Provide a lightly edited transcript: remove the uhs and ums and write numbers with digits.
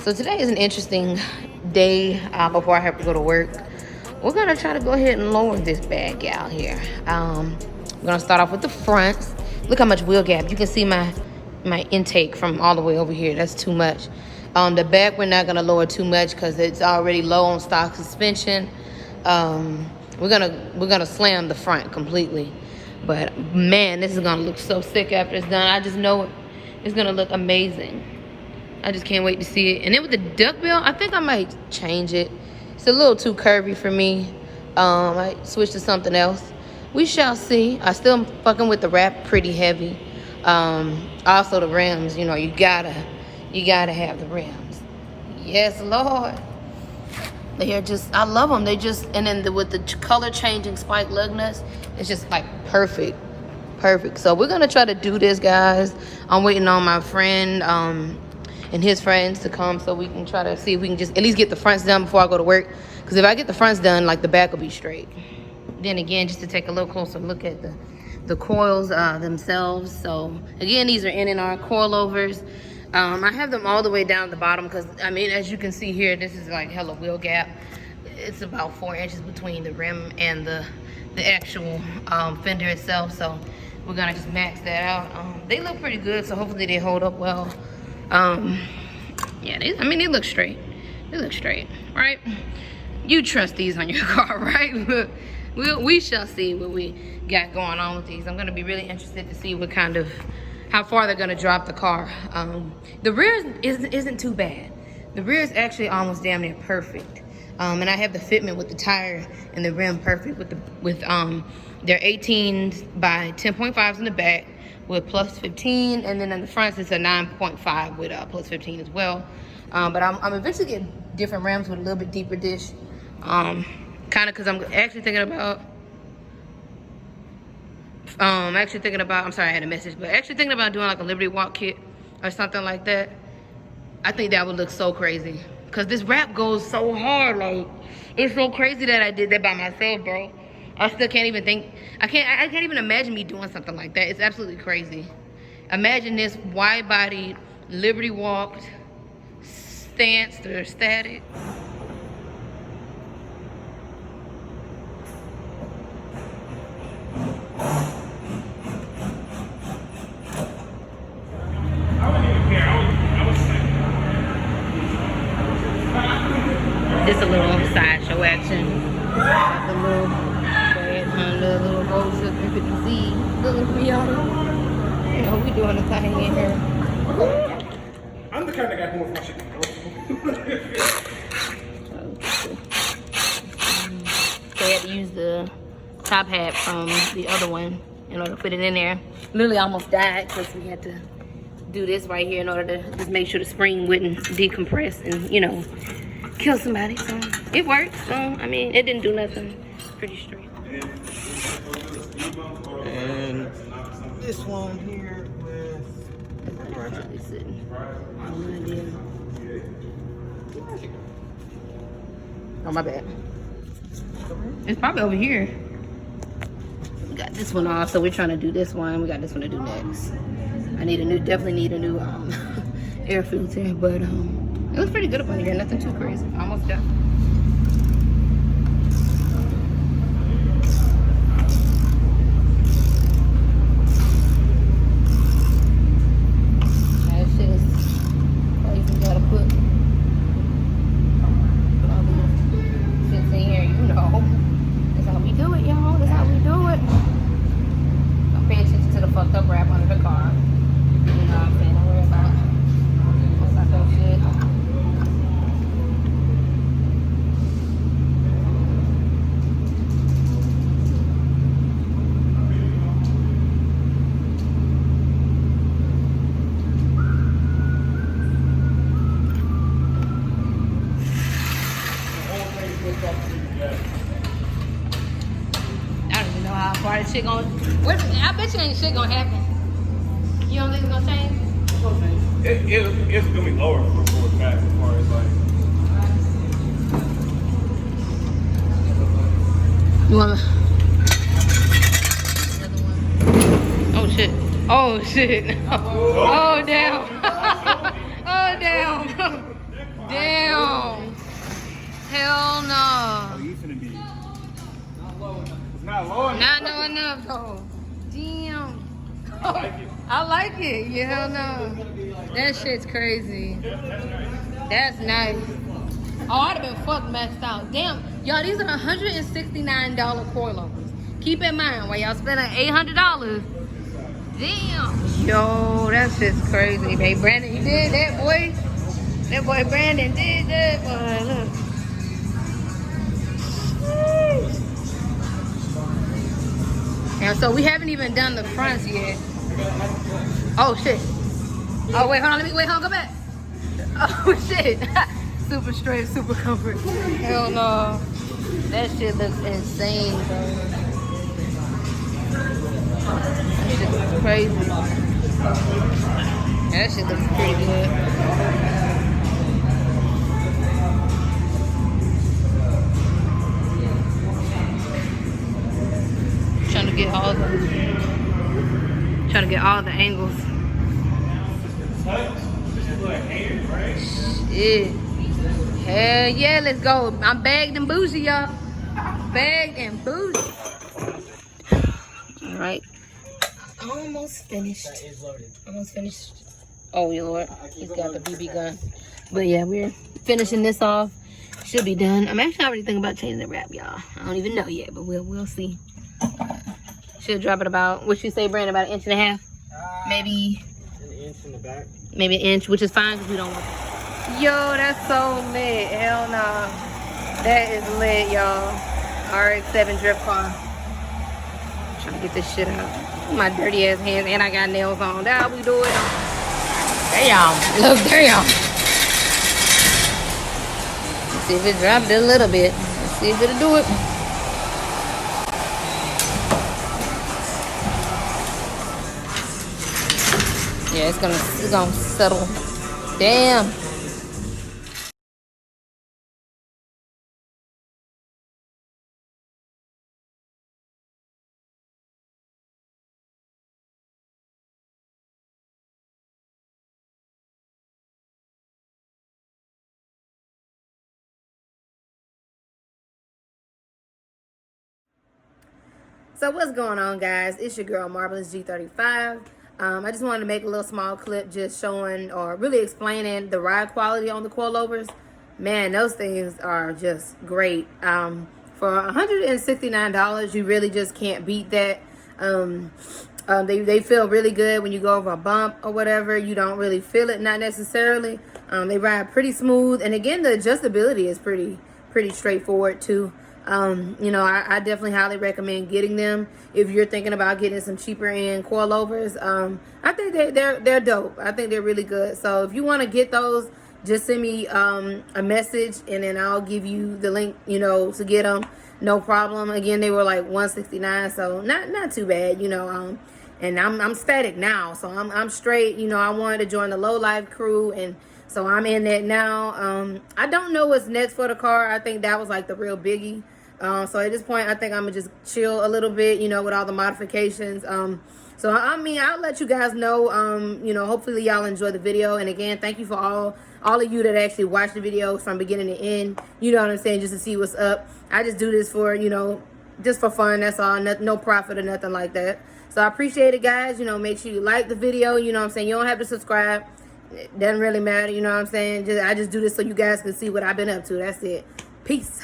So today is an interesting day before I have to go to work. We're gonna try to go ahead and lower this bag out here. We're gonna start off with the fronts. Look how much wheel gap. You can see my intake from all the way over here. That's too much. The back we're not gonna lower too much because it's already low on stock suspension. We're gonna slam the front completely. But man, this is gonna look so sick after it's done. I just know it's gonna look amazing. I just can't wait to see it. And then with the duckbill, I think I might change it. It's a little too curvy for me. I might switch to something else. We shall see. I still fucking with the wrap pretty heavy. Also the rims, you know, you gotta have the rims. Yes, Lord. They are just, I love them. They just, and then with the color changing spike lug nuts, it's just like perfect. So we're gonna try to do this, guys. I'm waiting on my friend and his friends to come so we can try to see if we can just at least get the fronts done before I go to work. Because if I get the fronts done, like, the back will be straight. Then again, just to take a little closer look at the coils themselves. So again, these are N&R coilovers. I have them all the way down at the bottom because, I mean, as you can see here, this is like hella wheel gap. It's about 4 inches between the rim and the actual fender itself. So we're gonna just max that out. They look pretty good, so hopefully they hold up well. Yeah, I mean, they look straight. They look straight, right? You trust these on your car, right? We shall see what we got going on with these. I'm gonna be really interested to see what kind of, how far they're gonna drop the car. The rear isn't too bad. The rear is actually almost damn near perfect. And I have the fitment with the tire and the rim perfect with they're 18 by 10.5s in the back with plus 15, and then in the front it's a 9.5 with plus 15 as well. But I'm eventually getting different rims with a little bit deeper dish. Kind of because I'm actually thinking about, I'm sorry I had a message, but actually thinking about doing like a Liberty Walk kit or something like that. I think that would look so crazy. Cause this wrap goes so hard, like, it's so crazy that I did that by myself, bro. I still can't even think, I can't even imagine me doing something like that. It's absolutely crazy. Imagine this wide-bodied, Liberty Walked, stanced or static. Just a little sideshow action. The little Road 750Z little Miata. You know, we doing a thing in here. I'm the kind of guy who wants my shit So I had to use the top hat from the other one in order to put it in there. Literally almost died because we had to do this right here in order to just make sure the spring wouldn't decompress and, you know, kill somebody. So it worked. So I mean, it didn't do nothing. Pretty straight. And this one here with oh, my bad. It's probably over here. We got this one off, so we're trying to do this one. We got this one to do next. I definitely need a new air filter, but it looks pretty good up on here. Nothing too crazy. Almost done. Shit gonna, I bet you ain't shit gonna happen. You don't think it's gonna change? It's gonna be lower for a fact as far as like. You want oh shit. Oh shit. Oh damn. Oh damn. Hell no. Oh, you finna be. It's not low enough. Not low enough though. Damn. I like it. I like it. Yeah, hell no. That shit's crazy. That's nice. Oh, I'd have been fucked maxed out. Damn. Y'all, these are $169 coilovers. Keep in mind, while y'all spending $800. Damn. Yo, that shit's crazy. Hey, Brandon, you did that, boy? That boy Brandon did that, boy. Look. And so we haven't even done the fronts yet. Oh shit. Oh wait, hold on, hold on, go back. Oh shit. Super straight, super comfort. Hell no. That shit looks insane, bro. That shit looks crazy. That shit looks pretty good. Trying to get all the angles. Shit. Hell yeah, let's go. I'm bagged and bougie, y'all. Bagged and bougie. Alright. Almost finished. Almost finished. Oh, your Lord. He's got the BB gun. But yeah, we're finishing this off. Should be done. I'm actually already thinking about changing the wrap, y'all. I don't even know yet, but we'll see. Should drop it about, what you say, Brandon, about 1.5 inches? Maybe an inch in the back. Maybe 1 inch, which is fine because we don't want it. Yo, that's so lit. Hell no. That is lit, y'all. RX-7 drift car. Trying to get this shit out. My dirty ass hands, and I got nails on. That's how we do it. Damn. Look, damn. Let's see if it dropped it a little bit. Let's see if it'll do it. Yeah, it's gonna settle. Damn. So what's going on, guys? It's your girl Marvelous G35. I just wanted to make a little small clip just showing or really explaining the ride quality on the coilovers. Man, those things are just great. For $169, you really just can't beat that. They feel really good when you go over a bump or whatever. You don't really feel it, not necessarily. They ride pretty smooth, and again, the adjustability is pretty straightforward too. You know, I definitely highly recommend getting them if you're thinking about getting some cheaper end coilovers. I think they're dope. I think they're really good. So if you want to get those, just send me a message, and then I'll give you the link, you know, to get them. No problem. Again, they were like $169, so not too bad, you know. And I'm static now, so I'm straight. You know, I wanted to join the low life crew, and so I'm in that now. I don't know what's next for the car. I think that was like the real biggie. So at this point, I think I'm gonna just chill a little bit, you know, with all the modifications. So I mean, I'll let you guys know. You know, hopefully y'all enjoy the video. And again, thank you for all of you that actually watch the video from beginning to end. You know what I'm saying? Just to see what's up. I just do this for, you know, just for fun. That's all. No profit or nothing like that. So I appreciate it, guys. You know, make sure you like the video. You know what I'm saying? You don't have to subscribe. It doesn't really matter. You know what I'm saying? I just do this so you guys can see what I've been up to. That's it. Peace.